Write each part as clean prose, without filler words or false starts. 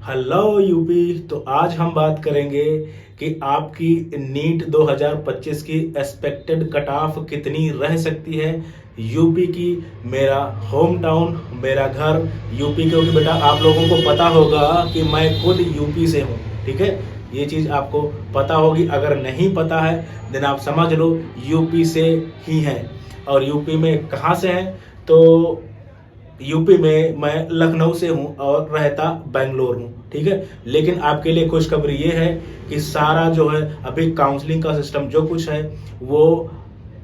Hello UP. तो आज हम बात करेंगे कि आपकी नीट 2025 की एक्सपेक्टेड कट ऑफ कितनी रह सकती है यूपी की। मेरा होम टाउन, मेरा घर यूपी, क्योंकि बेटा आप लोगों को पता होगा कि मैं खुद यूपी से हूँ। ठीक है, ये चीज़ आपको पता होगी। अगर नहीं पता है देन आप समझ लो यूपी से ही हैं। और यूपी में कहाँ से हैं? तो यूपी में मैं लखनऊ से हूँ और रहता बेंगलोर हूँ। ठीक है, लेकिन आपके लिए खुशखबरी ये है कि सारा जो है अभी काउंसलिंग का सिस्टम जो कुछ है वो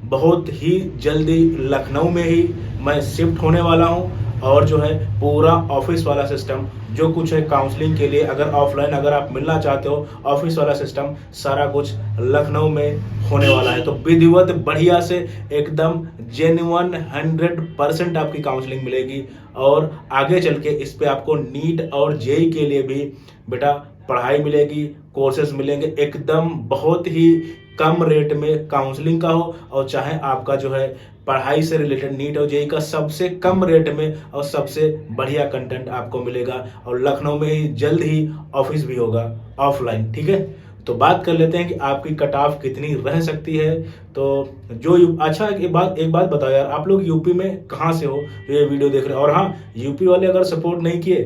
बहुत ही जल्दी लखनऊ में ही मैं शिफ्ट होने वाला हूँ। और जो है पूरा ऑफिस वाला सिस्टम जो कुछ है काउंसलिंग के लिए, अगर ऑफलाइन अगर आप मिलना चाहते हो, ऑफिस वाला सिस्टम सारा कुछ लखनऊ में होने वाला है। तो विधिवत बढ़िया से एकदम जेन्युइन 100% आपकी काउंसलिंग मिलेगी। और आगे चल के इस पे आपको नीट और जेई के लिए भी बेटा पढ़ाई मिलेगी, कोर्सेज मिलेंगे। एकदम बहुत ही कम रेट में काउंसलिंग का हो, और चाहे आपका जो है पढ़ाई से रिलेटेड नीट और जेई का सबसे कम रेट में और सबसे बढ़िया कंटेंट आपको मिलेगा। और लखनऊ में ही जल्द ही ऑफिस भी होगा ऑफलाइन। ठीक है, तो बात कर लेते हैं कि आपकी कट ऑफ कितनी रह सकती है। तो अच्छा एक बात बताओ यार, आप लोग यूपी में कहाँ से हो जो ये वीडियो देख रहे हो? और हाँ, यूपी वाले अगर सपोर्ट नहीं किए,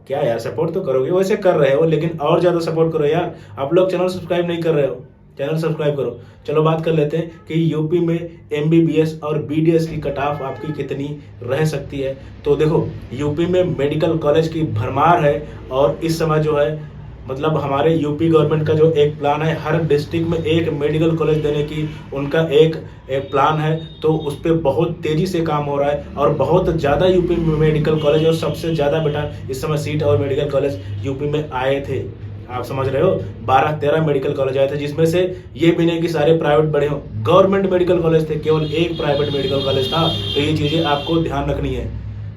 क्या यार सपोर्ट तो करोगे, वैसे कर रहे हो लेकिन और ज्यादा सपोर्ट करो यार। आप लोग चैनल सब्सक्राइब नहीं कर रहे हो, चैनल सब्सक्राइब करो। चलो बात कर लेते हैं कि यूपी में एमबीबीएस और बीडीएस की कट ऑफ आपकी कितनी रह सकती है। तो देखो, यूपी में मेडिकल कॉलेज की भरमार है। और इस समय जो है मतलब हमारे यूपी गवर्नमेंट का जो एक प्लान है हर डिस्ट्रिक्ट में एक मेडिकल कॉलेज देने की, उनका एक प्लान है। तो उस पर बहुत तेजी से काम हो रहा है और बहुत ज़्यादा यूपी में मेडिकल कॉलेज, और सबसे ज़्यादा बेटा इस समय सीट और मेडिकल कॉलेज यूपी में आए थे। आप समझ रहे हो, 12-13 मेडिकल कॉलेज आए थे, जिसमें से ये भी नहीं कि सारे प्राइवेट बड़े हो, गवर्नमेंट मेडिकल कॉलेज थे, केवल एक प्राइवेट मेडिकल कॉलेज था। तो ये चीज़ें आपको ध्यान रखनी है।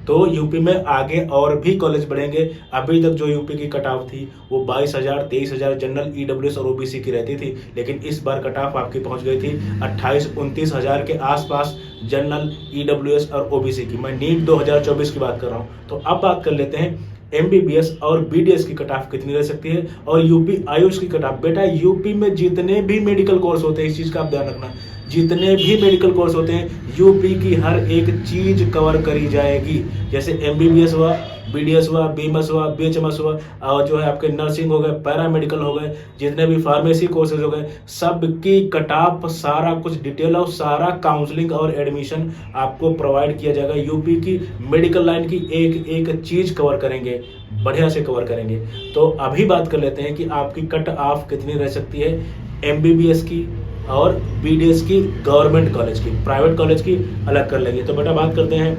तो यूपी में आगे और भी कॉलेज बढ़ेंगे। अभी तक जो यूपी की कट ऑफ थी वो 22,000 23,000 जनरल ईडब्ल्यूएस और ओबीसी की रहती थी, लेकिन इस बार कट ऑफ आपकी पहुंच गई थी 28-29 हजार के आसपास जनरल ईडब्ल्यूएस और ओबीसी की। मैं नीट 2024 की बात कर रहा हूं। तो अब बात कर लेते हैं एमबीबीएस और बीडीएस की कट ऑफ कितनी रह सकती है और यूपी आयुष की कट ऑफ। बेटा यूपी में जितने भी मेडिकल कोर्स होते हैं, इस चीज का आप ध्यान रखना, जितने भी मेडिकल कोर्स होते हैं यूपी की हर एक चीज कवर करी जाएगी। जैसे एमबीबीएस हुआ, बीडीएस हुआ, बीएमएस हुआ, बीएचएमएस हुआ, और जो है आपके नर्सिंग हो गए, पैरामेडिकल हो गए, जितने भी फार्मेसी कोर्सेज हो गए, सबकी कट ऑफ सारा कुछ डिटेल और सारा काउंसलिंग और एडमिशन आपको प्रोवाइड किया जाएगा। यूपी की मेडिकल लाइन की एक एक चीज कवर करेंगे, बढ़िया से कवर करेंगे। तो अभी बात कर लेते हैं कि आपकी कट ऑफ कितनी रह सकती है एमबीबीएस की और बीडीएस की, गवर्नमेंट कॉलेज की। प्राइवेट कॉलेज की अलग कर लेंगे। तो बेटा बात करते हैं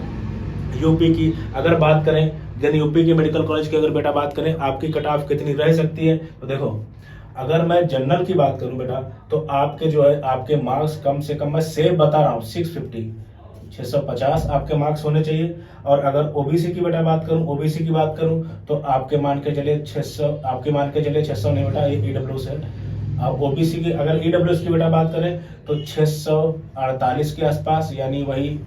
यूपी की। अगर बात करें देन यूपी के मेडिकल कॉलेज की अगर बेटा बात करें आपकी कट ऑफ कितनी रह सकती है, तो देखो अगर मैं जनरल की बात करूं बेटा, तो आपके जो है आपके मार्क्स कम से कम, मैं सेव बता रहा हूँ, 650 आपके मार्क्स होने चाहिए। और अगर ओबीसी की बेटा बात करूं, ओबीसी की बात करूं तो आपके मान के चलिए 600, आपके मान के चलिए 600 नहीं बेटा, ये ईडब्ल्यूएस है। अब ओबीसी की अगर ईडब्ल्यूएस की बेटा बात करें तो 648 के आसपास, यानी वही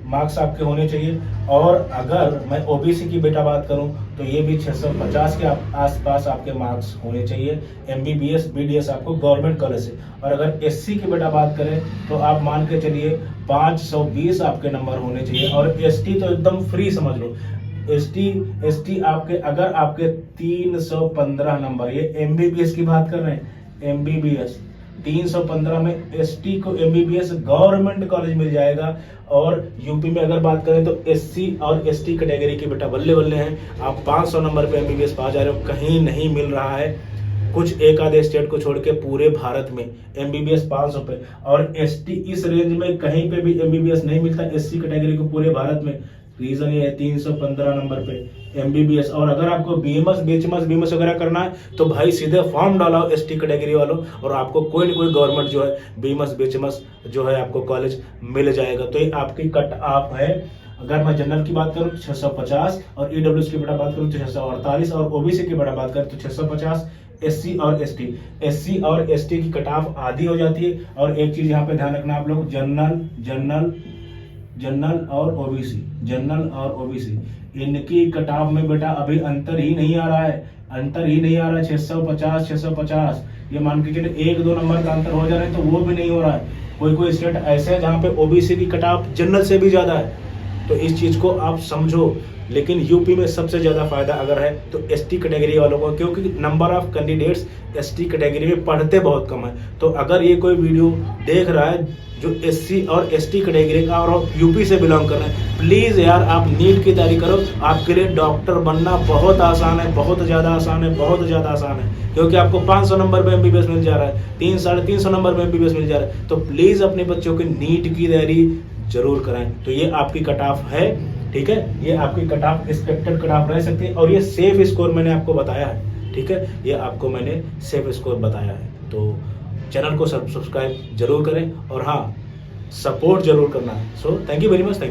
मार्क्स आपके होने चाहिए। और अगर मैं ओबीसी की बेटा बात करूं तो ये भी 650 के आसपास आपके मार्क्स होने चाहिए। एमबीबीएस बीडीएस आपको गवर्नमेंट कॉलेज से। और अगर एससी की बेटा बात करें तो आप मान के चलिए 520 आपके नंबर होने चाहिए। और एसटी तो एकदम फ्री समझ लो, एसटी आपके अगर आपके 315 नंबर, ये एमबीबीएस की बात कर रहे हैं, एमबीबीएस 315 में एसटी को एमबीबीएस गवर्नमेंट कॉलेज मिल जाएगा। और यूपी में अगर बात करें तो एससी और एसटी कैटेगरी के बेटा बल्ले बल्ले हैं, आप 500 नंबर पे एमबीबीएस पा जा रहे हो, कहीं नहीं मिल रहा है। कुछ एक आधे स्टेट को छोड़ के पूरे भारत में एमबीबीएस 500 पे। और एसटी इस रेंज में कहीं पे भी एमबीबीएस नहीं मिलता एससी कैटेगरी को पूरे भारत में। रीजन ये है 315 नंबर पे एमबीबीएस। और अगर आपको बीएमएस बीएचएमएस वगैरह करना है तो भाई सीधे फॉर्म डालो एसटी कैटेगरी वालों, और आपको कोई ना कोई गवर्नमेंट जो है बीएमएस बीएचएमएस जो है आपको कॉलेज मिल जाएगा। तो ये आपकी कट ऑफ है। अगर मैं जनरल की बात करूं तो 650, और ईडब्ल्यूएस की बेटा बात करूं तो 648, और ओबीसी की बेटा बात करें तो 650। एससी और एसटी की कट ऑफ आधी हो जाती है। और एक चीज यहाँ पे ध्यान रखना आप लोग, जनरल और ओबीसी इनकी कट ऑफ में बेटा अभी अंतर ही नहीं आ रहा है। अंतर ही नहीं आ रहा है, 650 650, ये मान के चलिए 1-2 नंबर का अंतर हो जा रहा है, तो वो भी नहीं हो रहा है। कोई कोई स्टेट ऐसे है जहाँ पे ओबीसी की कट ऑफ जनरल से भी ज़्यादा है, तो इस चीज़ को आप समझो। लेकिन यूपी में सबसे ज़्यादा फायदा अगर है तो एसटी कैटेगरी वालों को, क्योंकि number of candidates ST category में पढ़ते बहुत कम है। तो अगर ये कोई वीडियो देख रहा है जो एससी और एसटी कैटेगरी का और यूपी से बिलोंग कर रहे हैं, प्लीज़ यार आप नीट की तैयारी करो। आपके लिए डॉक्टर बनना बहुत आसान है, बहुत ज़्यादा आसान है, बहुत ज़्यादा आसान है, क्योंकि आपको 500 नंबर पे एमबीबीएस मिल जा रहा है, 300-350 नंबर पे एमबीबीएस मिल जा रहा है। तो प्लीज़ अपने बच्चों की नीट की तैयारी जरूर कराएं। तो ये आपकी कट ऑफ है, ठीक है, ये आपकी cut off expected cut off रह सकती है, और ये सेफ स्कोर मैंने आपको बताया है, ठीक है, ये आपको मैंने सेफ स्कोर बताया है। तो चैनल को सब्सक्राइब जरूर करें, और हाँ, सपोर्ट जरूर करना है। So thank you very much, thank you.